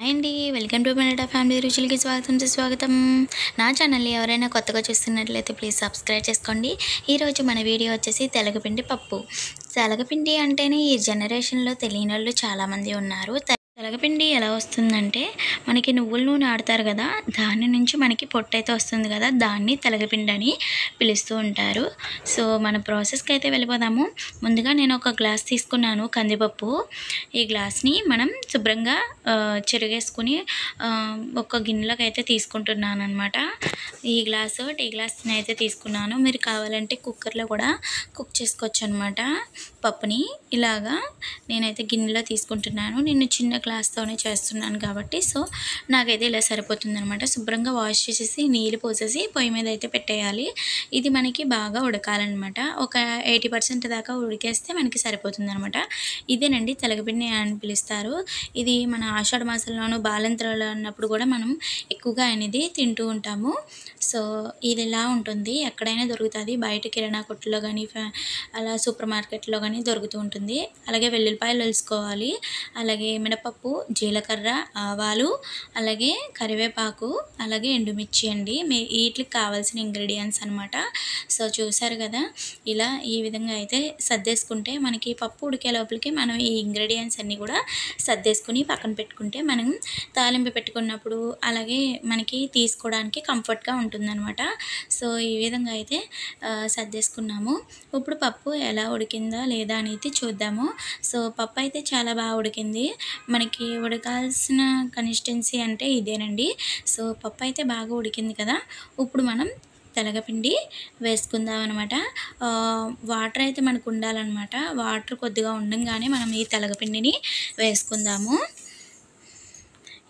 Hi అండి. Welcome to మెనడా family రుచులకి స్వాగతం. నా ఛానల్ని ఎవరైనా కొత్తగా చూస్తున్నట్లయితే ప్లీజ్ సబ్స్క్రైబ్ చేసుకోండి. ఈరోజు మన వీడియో వచ్చేసి తెలగపిండి పప్పు. తెలగపిండి అంటేనే ఈ జనరేషన్లో తెలియనోళ్ళు చాలామంది ఉన్నారు. తెలగపిండి ఎలా వస్తుందంటే మనకి నువ్వుల నూనె ఆడతారు కదా, దాని నుంచి మనకి పొట్టయితే వస్తుంది కదా, దాన్ని తెలగపిండి అని పిలుస్తూ ఉంటారు. సో మన ప్రాసెస్కి అయితే వెళ్ళిపోదాము. ముందుగా నేను ఒక గ్లాస్ తీసుకున్నాను కందిపప్పు. ఈ గ్లాస్ని మనం శుభ్రంగా చెరిగేసుకుని ఒక గిన్నెలోకి అయితే తీసుకుంటున్నాను అనమాట. ఈ గ్లాసు టీ గ్లాస్ని అయితే తీసుకున్నాను. మీరు కావాలంటే కుక్కర్లో కూడా కుక్ చేసుకోవచ్చు అనమాట పప్పుని. ఇలాగా నేనైతే గిన్నెలో తీసుకుంటున్నాను. నేను చిన్న గ్లాస్తోనే చేస్తున్నాను కాబట్టి సో నాకైతే ఇలా సరిపోతుంది అనమాట. శుభ్రంగా వాష్ చేసేసి నీళ్ళు పోసేసి పొయ్యి మీద అయితే పెట్టేయాలి. ఇది మనకి బాగా ఉడకాలన్నమాట. ఒక 80% దాకా ఉడికేస్తే మనకి సరిపోతుంది అనమాట. ఇదేనండి తెలగపిండి అని పిలుస్తారు. ఇది మన ఆషాఢ మాసంలోనూ బాలంత్రాలు అన్నప్పుడు కూడా మనం ఎక్కువగా అనేది తింటూ ఉంటాము. సో ఇది ఇలా ఉంటుంది, ఎక్కడైనా దొరుకుతుంది. బయట కిరాణా కొట్టులో కానీ అలా సూపర్ మార్కెట్లో కానీ దొరుకుతూ ఉంటుంది. అలాగే వెల్లుల్లిపాయలు వేసుకోవాలి, అలాగే మినపప్పు, జీలకర్ర, ఆవాలు, అలాగే కరివేపాకు, అలాగే ఎండుమిర్చి అండి. వీటికి కావాల్సిన ఇంగ్రీడియంట్స్ అనమాట. సో చూసారు కదా, ఇలా ఈ విధంగా అయితే సర్దేసుకుంటే మనకి పప్పు ఉడికే లోపలికి మనం ఈ ఇంగ్రీడియంట్స్ అన్నీ కూడా సర్దేసుకుని పక్కన పెట్టుకుంటే మనం తాలింపు పెట్టుకున్నప్పుడు అలాగే మనకి తీసుకోవడానికి కంఫర్ట్గా ఉంటుందన్నమాట. సో ఈ విధంగా అయితే సర్దేసుకున్నాము. ఇప్పుడు పప్పు ఎలా ఉడికిందా లేదా అనేది చూద్దాము. సో పప్పు అయితే చాలా బాగా ఉడికింది. మనకి ఉడకాల్సిన కన్సిస్టెన్సీ అంటే ఇదేనండి. సో పప్పు అయితే బాగా ఉడికింది కదా, ఇప్పుడు మనం తెలగపిండి వేసుకుందాం అనమాట. వాటర్ అయితే మనకు ఉండాలన్నమాట. వాటర్ కొద్దిగా ఉండంగానే మనం ఈ తెలగపిండిని వేసుకుందాము.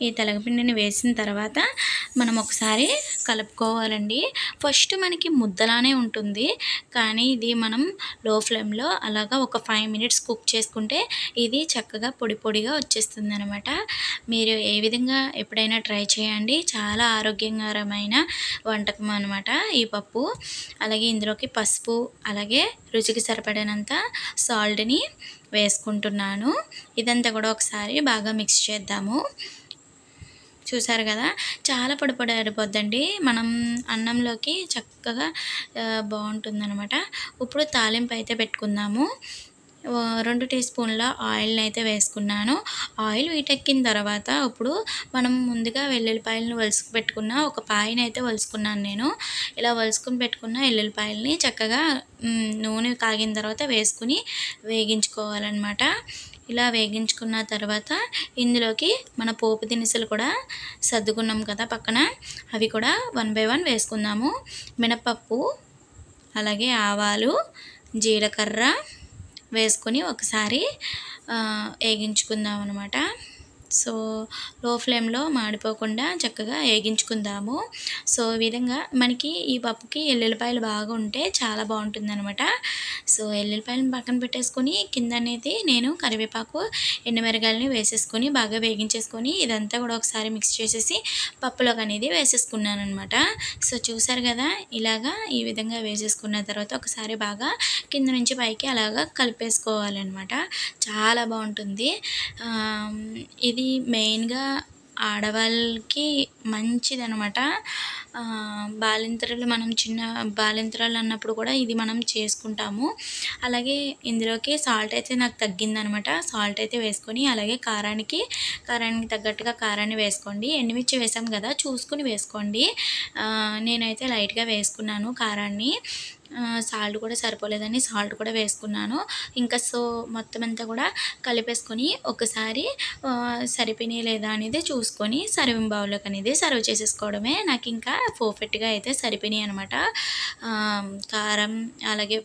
ఈ తెలగపిండిని వేసిన తర్వాత మనం ఒకసారి కలుపుకోవాలండి. ఫస్ట్ మనకి ముద్దలానే ఉంటుంది, కానీ ఇది మనం లో ఫ్లేమ్లో అలాగా ఒక 5 మినిట్స్ కుక్ చేసుకుంటే ఇది చక్కగా పొడి పొడిగా వచ్చేస్తుంది అనమాట. మీరు ఏ విధంగా ఎప్పుడైనా ట్రై చేయండి. చాలా ఆరోగ్యకరమైన వంటకం అనమాట ఈ పప్పు. అలాగే ఇందులోకి పసుపు, అలాగే రుచికి సరిపడినంత సాల్ట్ని వేసుకుంటున్నాను. ఇదంతా కూడా ఒకసారి బాగా మిక్స్ చేద్దాము. చూసారు కదా, చాలా పొడి పొడి ఆడిపోద్దండి. మనం అన్నంలోకి చక్కగా బాగుంటుందన్నమాట. ఇప్పుడు తాలింపు అయితే పెట్టుకుందాము. 2 టీ స్పూన్ల ఆయిల్ని అయితే వేసుకున్నాను. ఆయిల్ వీటెక్కిన తర్వాత ఇప్పుడు మనం ముందుగా వెల్లుల్లిపాయలను వలుసుకు పెట్టుకున్న ఒక పాయని అయితే వలుసుకున్నాను నేను. ఇలా వలుసుకుని పెట్టుకున్న వెల్లుల్లిపాయలని చక్కగా నూనె కాగిన తర్వాత వేసుకుని వేగించుకోవాలన్నమాట. ఇలా వేగించుకున్న తర్వాత ఇందులోకి మన పోపు దినుసులు కూడా సర్దుకున్నాం కదా పక్కన, అవి కూడా 1 బై 1 వేసుకుందాము. మినపప్పు, అలాగే ఆవాలు, జీలకర్ర వేసుకొని ఒకసారి వేగించుకుందాం అనమాట. సో లో ఫ్లేమ్లో మాడిపోకుండా చక్కగా వేగించుకుందాము. సో ఈ విధంగా మనకి ఈ పప్పుకి ఎల్లుల్లిపాయలు బాగా ఉంటే చాలా బాగుంటుంది అనమాట. సో ఎల్లుల్లిపాయలను పక్కన పెట్టేసుకొని కింద అనేది నేను కరివేపాకు, ఎండుమిరగాయలని వేసేసుకొని బాగా వేగించేసుకొని ఇదంతా కూడా ఒకసారి మిక్స్ చేసేసి పప్పులోకి అనేది వేసేసుకున్నాను అనమాట. సో చూసారు కదా, ఇలాగా ఈ విధంగా వేసేసుకున్న తర్వాత ఒకసారి బాగా కింద నుంచి పైకి అలాగా కలిపేసుకోవాలన్నమాట. చాలా బాగుంటుంది ఇది. మెయిన్గా ఆడవాళ్ళకి మంచిదనమాట. బాలింతరాలు, మనం చిన్న బాలింతరాలు అన్నప్పుడు కూడా ఇది మనం చేసుకుంటాము. అలాగే ఇందులోకి సాల్ట్ అయితే నాకు తగ్గిందనమాట. సాల్ట్ అయితే వేసుకొని అలాగే కారానికి తగ్గట్టుగా కారాన్ని వేసుకోండి. ఎండుమిర్చి వేసాం కదా, చూసుకుని వేసుకోండి. నేనైతే లైట్గా వేసుకున్నాను కారాన్ని. సాల్ట్ కూడా సరిపోలేదని సాల్ట్ కూడా వేసుకున్నాను. ఇంకా సో మొత్తం అంతా కూడా కలిపేసుకొని ఒకసారి సరిపోయినాయి లేదా అనేది చూసుకొని సర్వింగ్ బౌల్లోకి అనేది సర్వ్ చేసేసుకోవడమే. నాకు ఇంకా పర్ఫెక్ట్గా అయితే సరిపోయినాయి అనమాట. కారం అలాగే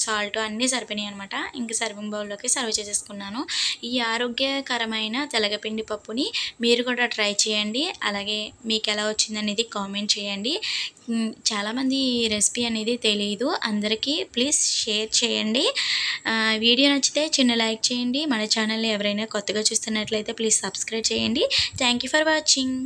సాల్ట్ అన్నీ సరిపోయినాయి అనమాట. ఇంకా సర్వింగ్ బౌల్లోకి సర్వ్ చేసేసుకున్నాను. ఈ ఆరోగ్యకరమైన తెలగపిండి పప్పుని మీరు కూడా ట్రై చేయండి. అలాగే మీకు ఎలా వచ్చిందనేది కామెంట్ చేయండి. చాలామంది ఈ రెసిపీ అనేది తెలియదు, అందరికీ ప్లీజ్ షేర్ చేయండి. వీడియో నచ్చితే చిన్న లైక్ చేయండి. మన ఛానల్ని ఎవరైనా కొత్తగా చూస్తున్నట్లయితే ప్లీజ్ సబ్స్క్రైబ్ చేయండి. Thank you for watching.